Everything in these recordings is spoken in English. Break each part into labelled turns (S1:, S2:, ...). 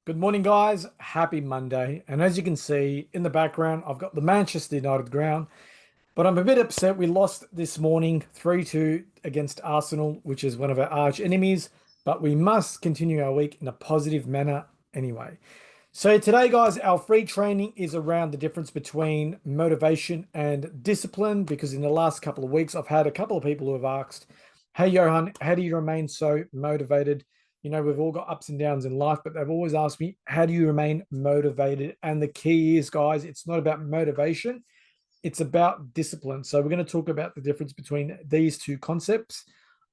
S1: Good morning, guys. Happy Monday. And as you can see in the background, I've got the Manchester United ground, but I'm a bit upset. We lost this morning 3-2 against Arsenal, which is one of our arch enemies, but we must continue our week in a positive manner anyway. So today, guys, our free training is around the difference between motivation and discipline, because in the last couple of weeks, I've had a couple of people who have asked, hey, Johan, how do you remain so motivated? We've all got ups and downs in life, but they've always asked me, how do you remain motivated? And the key is, guys, it's not about motivation, it's about discipline. So we're going to talk about the difference between these two concepts.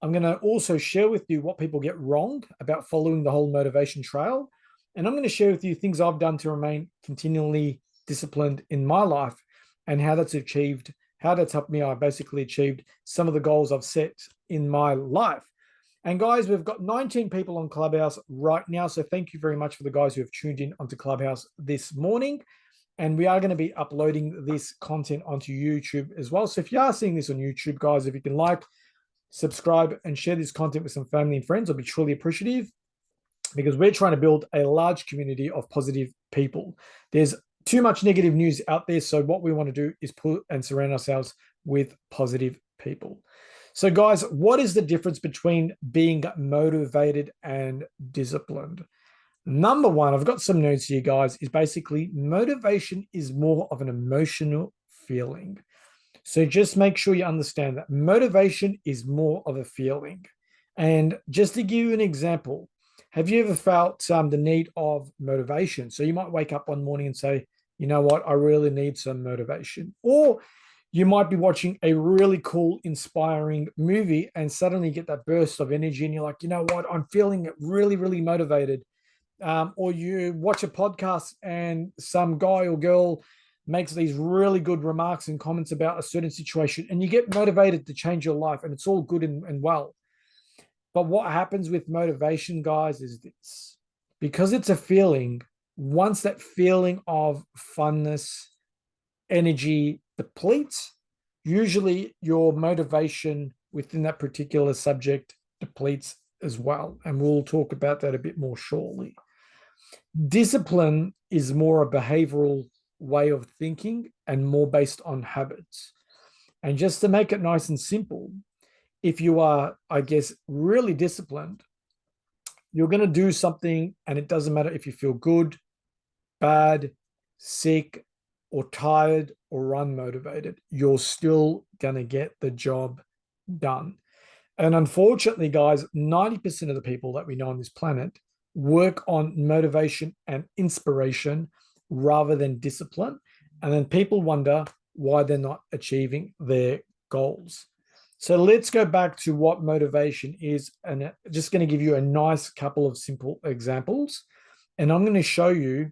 S1: I'm going to also share with you what people get wrong about following the whole motivation trail. And I'm going to share with you things I've done to remain continually disciplined in my life and how that's helped me. I basically achieved some of the goals I've set in my life. And guys, we've got 19 people on Clubhouse right now. So thank you very much for the guys who have tuned in onto Clubhouse this morning. And we are going to be uploading this content onto YouTube as well. So if you are seeing this on YouTube, guys, if you can like, subscribe, and share this content with some family and friends, I'll be truly appreciative, because we're trying to build a large community of positive people. There's too much negative news out there. So what we want to do is put and surround ourselves with positive people. So guys, what is the difference between being motivated and disciplined? Number one, I've got some notes here, guys, is basically motivation is more of an emotional feeling. So just make sure you understand that motivation is more of a feeling. And just to give you an example, have you ever felt the need of motivation? So you might wake up one morning and say, you know what, I really need some motivation. Or you might be watching a really cool, inspiring movie and suddenly get that burst of energy and you're like, you know what, I'm feeling really, really motivated. Or you watch a podcast and some guy or girl makes these really good remarks and comments about a certain situation and you get motivated to change your life, and it's all good and well. But what happens with motivation, guys, is this: because it's a feeling, once that feeling of funness, energy depletes, usually your motivation within that particular subject depletes as well. And we'll talk about that a bit more shortly. Discipline is more a behavioral way of thinking and more based on habits. And just to make it nice and simple, if you are, I guess, really disciplined, you're going to do something, and it doesn't matter if you feel good, bad, sick, or tired, or unmotivated, you're still going to get the job done. And unfortunately, guys, 90% of the people that we know on this planet work on motivation and inspiration rather than discipline. And then people wonder why they're not achieving their goals. So let's go back to what motivation is. And I'm just going to give you a nice couple of simple examples. And I'm going to show you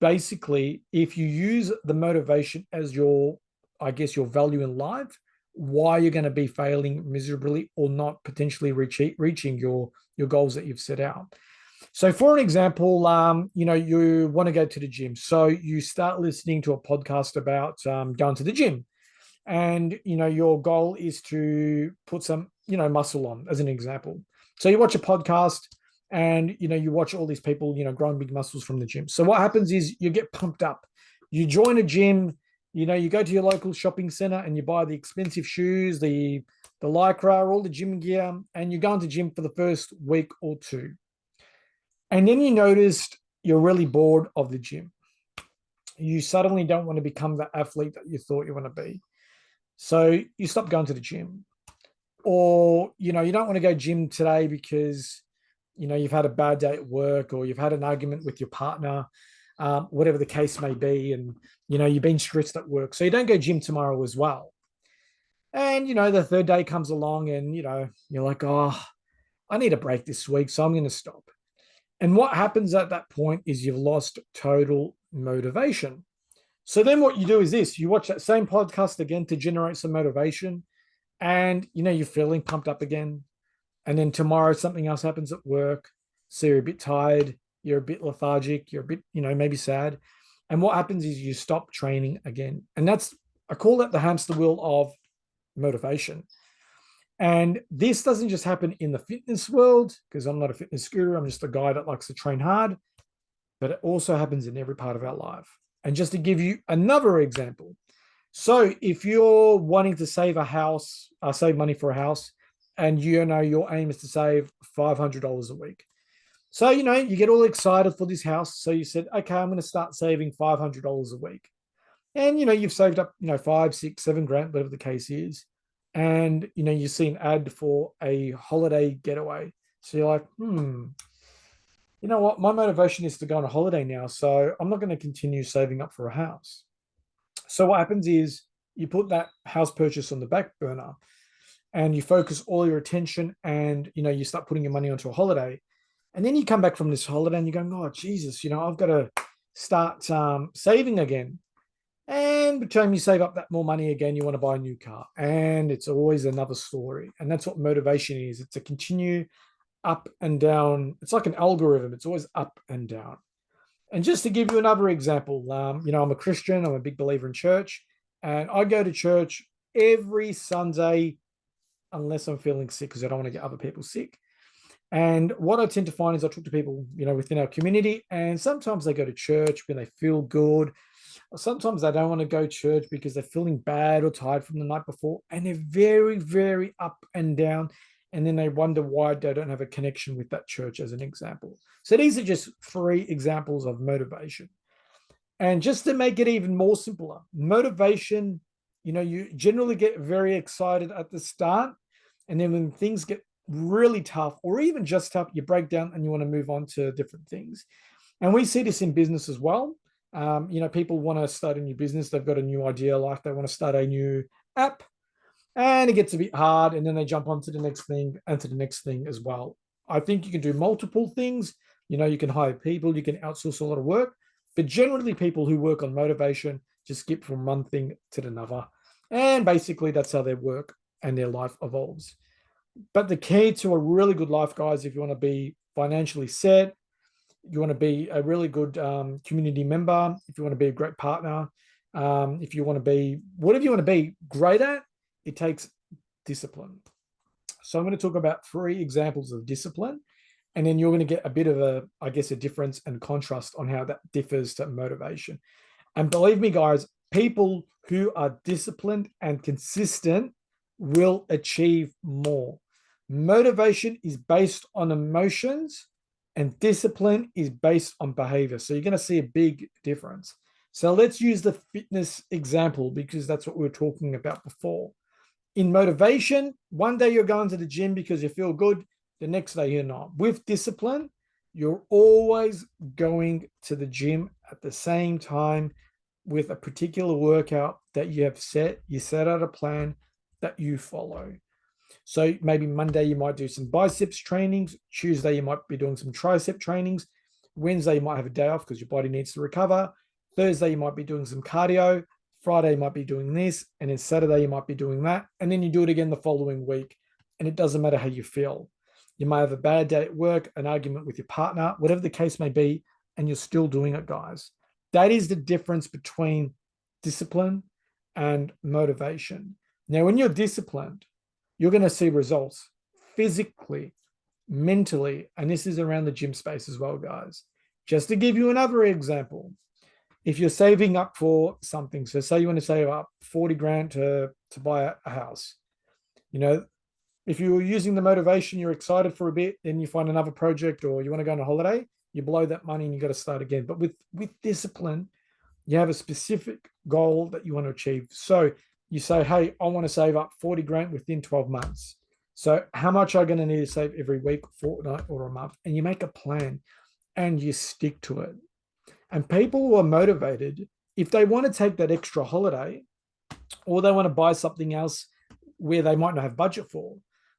S1: basically, if you use the motivation as your, I guess, your value in life, why you're going to be failing miserably or not potentially reaching your goals that you've set out. So for an example, you want to go to the gym. So you start listening to a podcast about going to the gym, and, your goal is to put some, muscle on, as an example. So you watch a podcast and, you watch all these people, growing big muscles from the gym. So what happens is you get pumped up. You join a gym, you go to your local shopping center and you buy the expensive shoes, the lycra, all the gym gear, and you go into gym for the first week or two. And then you noticed you're really bored of the gym. You suddenly don't want to become the athlete that you thought you want to be. So you stop going to the gym. Or, you don't want to go gym today because, you've had a bad day at work, or you've had an argument with your partner, whatever the case may be. And, you've been stressed at work. So you don't go gym tomorrow as well. And, the third day comes along and, you're like, oh, I need a break this week, so I'm going to stop. And what happens at that point is you've lost total motivation. So then what you do is this: you watch that same podcast again to generate some motivation, and you're feeling pumped up again. And then tomorrow something else happens at work, so you're a bit tired, you're a bit lethargic, you're a bit, maybe sad. And what happens is you stop training again. And I call that the hamster wheel of motivation. And this doesn't just happen in the fitness world, because I'm not a fitness guru, I'm just a guy that likes to train hard. but it also happens in every part of our life. And just to give you another example, so if you're wanting to save a house, save money for a house, and you know your aim is to save $500 a week. So, you get all excited for this house. So you said, okay, I'm going to start saving $500 a week. And, you've saved up, 5, 6, 7 grand, whatever the case is. And, you see an ad for a holiday getaway. So you're like, you know what? My motivation is to go on a holiday now. So I'm not going to continue saving up for a house. So what happens is you put that house purchase on the back burner and you focus all your attention and, you start putting your money onto a holiday. And then you come back from this holiday and you're going, oh, Jesus, I've got to start saving again. And by the time you save up that more money again, you want to buy a new car. And it's always another story. And that's what motivation is. It's a continue up and down. It's like an algorithm. It's always up and down. And just to give you another example, I'm a Christian. I'm a big believer in church. And I go to church every Sunday unless I'm feeling sick because I don't want to get other people sick. And what I tend to find is I talk to people, within our community, and sometimes they go to church when they feel good. Sometimes they don't want to go to church because they're feeling bad or tired from the night before, and they're very, very up and down. And then they wonder why they don't have a connection with that church, as an example. So these are just 3 examples of motivation. And just to make it even more simpler, motivation, you generally get very excited at the start. And then when things get really tough or even just tough, you break down and you want to move on to different things. And we see this in business as well. People want to start a new business. They've got a new idea, like they want to start a new app, and it gets a bit hard. And then they jump onto the next thing and to the next thing as well. I think you can do multiple things. You can hire people, you can outsource a lot of work, but generally people who work on motivation just skip from one thing to another. And basically that's how their work and their life evolves. But the key to a really good life, guys, if you want to be financially set, you want to be a really good community member, if you want to be a great partner, if you want to be whatever you want to be great at, it takes discipline. So I'm going to talk about 3 examples of discipline, and then you're going to get a bit of a difference and contrast on how that differs to motivation. And believe me, guys, people who are disciplined and consistent will achieve more. Motivation is based on emotions and discipline is based on behavior. So you're going to see a big difference. So let's use the fitness example because that's what we were talking about before. In motivation, one day you're going to the gym because you feel good. The next day you're not. With discipline, you're always going to the gym at the same time with a particular workout that you have set. You set out a plan that you follow. So maybe Monday you might do some biceps trainings. Tuesday you might be doing some tricep trainings. Wednesday you might have a day off because your body needs to recover. Thursday you might be doing some cardio. Friday you might be doing this. And then Saturday you might be doing that. And then you do it again the following week. And it doesn't matter how you feel. You might have a bad day at work, an argument with your partner, whatever the case may be, and you're still doing it, guys. That is the difference between discipline and motivation. Now, when you're disciplined, you're going to see results physically, mentally, and this is around the gym space as well, guys. Just to give you another example, if you're saving up for something, so say you want to save up 40 grand to buy a house, if you're using the motivation, you're excited for a bit, then you find another project or you want to go on a holiday, you blow that money and you got to start again. But with discipline, you have a specific goal that you want to achieve. So you say, hey, I want to save up 40 grand within 12 months. So how much are you going to need to save every week, fortnight, or a month? And you make a plan and you stick to it. And people who are motivated, if they want to take that extra holiday or they want to buy something else where they might not have budget for,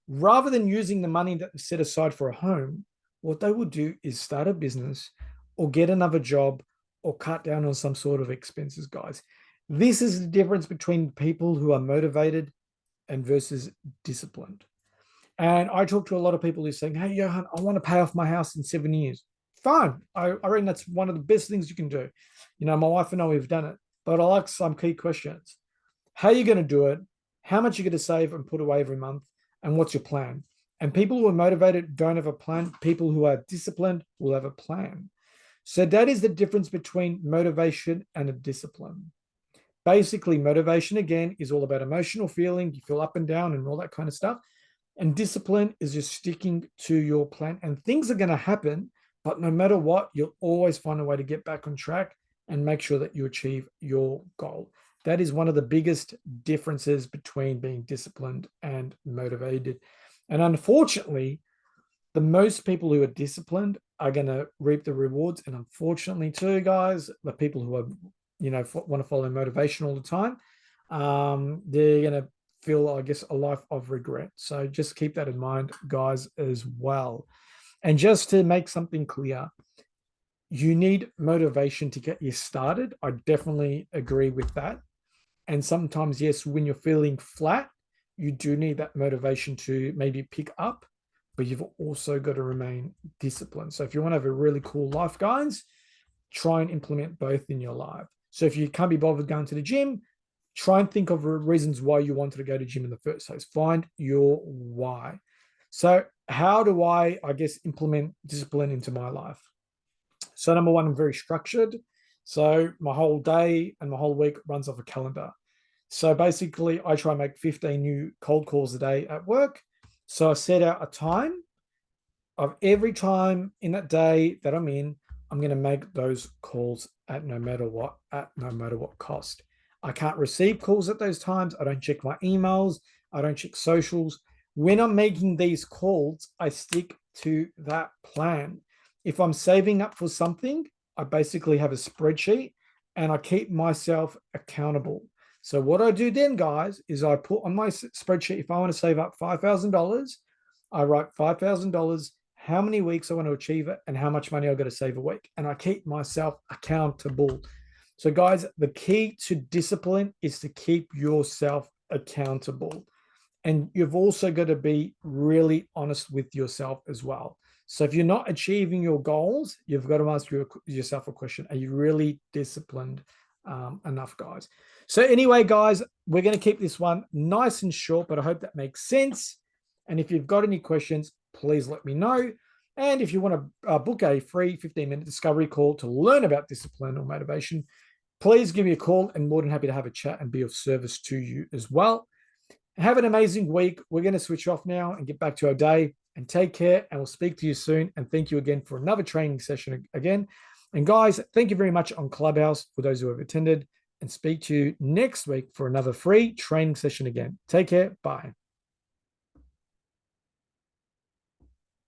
S1: rather than using the money that is set aside for a home, what they will do is start a business or get another job or cut down on some sort of expenses, guys. This is the difference between people who are motivated and versus disciplined. And I talk to a lot of people who are saying, hey, Johan, I want to pay off my house in 7 years. Fine. I reckon that's one of the best things you can do. My wife and I, we've done it. But I like some key questions. How are you going to do it? How much are you going to save and put away every month? And what's your plan? And people who are motivated don't have a plan. People who are disciplined will have a plan. So that is the difference between motivation and a discipline. Basically, motivation again is all about emotional feeling. You feel up and down and all that kind of stuff. And discipline is just sticking to your plan. And things are going to happen, but no matter what, you'll always find a way to get back on track and make sure that you achieve your goal. That is one of the biggest differences between being disciplined and motivated. And unfortunately, the most people who are disciplined are going to reap the rewards. And unfortunately, too, guys, the people who are, want to follow motivation all the time, they're going to feel, I guess, a life of regret. So just keep that in mind, guys, as well. And just to make something clear, you need motivation to get you started. I definitely agree with that. And sometimes, yes, when you're feeling flat, you do need that motivation to maybe pick up, but you've also got to remain disciplined. So if you want to have a really cool life, guys, try and implement both in your life. So if you can't be bothered going to the gym, try and think of reasons why you wanted to go to gym in the first place. Find your why. So how do I guess, implement discipline into my life? So number one, I'm very structured. So my whole day and my whole week runs off a calendar. So basically, I try and make 15 new cold calls a day at work. So I set out a time of every time in that day that I'm in, I'm going to make those calls at no matter what cost. I can't receive calls at those times. I don't check my emails. I don't check socials. When I'm making these calls, I stick to that plan. If I'm saving up for something, I basically have a spreadsheet and I keep myself accountable. So what I do then, guys, is I put on my spreadsheet, if I want to save up $5,000, I write $5,000, how many weeks I want to achieve it, and how much money I've got to save a week. And I keep myself accountable. So guys, the key to discipline is to keep yourself accountable. And you've also got to be really honest with yourself as well. So if you're not achieving your goals, you've got to ask yourself a question. Are you really disciplined enough, guys? So anyway, guys, we're going to keep this one nice and short, but I hope that makes sense. And if you've got any questions, please let me know. And if you want to book a free 15-minute discovery call to learn about discipline or motivation, please give me a call, and more than happy to have a chat and be of service to you as well. Have an amazing week. We're going to switch off now and get back to our day, and take care, and we'll speak to you soon. And thank you again for another training session again. And guys, thank you very much on Clubhouse for those who have attended, and speak to you next week for another free training session again. Take care. Bye.